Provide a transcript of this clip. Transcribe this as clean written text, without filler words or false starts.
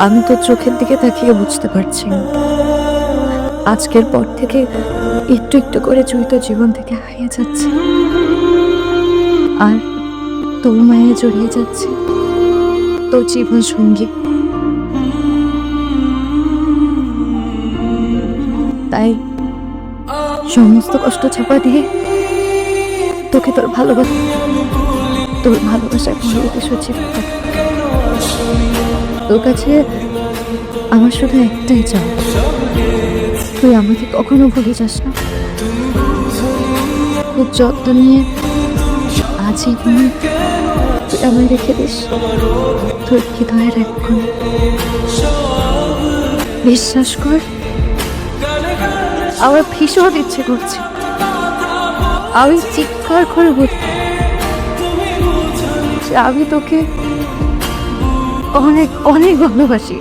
আমি তোর চোখের দিকে তাকিয়ে বুঝতে পারছি না, আজকের পর থেকে একটু একটু করে জুই তোর জীবন থেকে হারিয়ে যাচ্ছে, আর তোর মায়ে জড়িয়ে যাচ্ছে তোর জীবন সঙ্গী। তাই সমস্ত কষ্ট চাপা দিয়ে তোকে তোর ভালোবাসায় ভরিয়ে দিয়ে সচিব। তোর কাছে আমার শুধু একটাই চাও, তুই আমাকে কখনো ভুলে যাস না। খুব যত্ন নিয়ে আজীবন তুই আমায় রেখে দিস তোর হৃদয়ের এক কোণে। বিশ্বাস কর, আমার ভীষণ ইচ্ছে করছে আমি চিৎকার করে বলি যে আমি তোকে অনেক অনেক ভালোবাসি।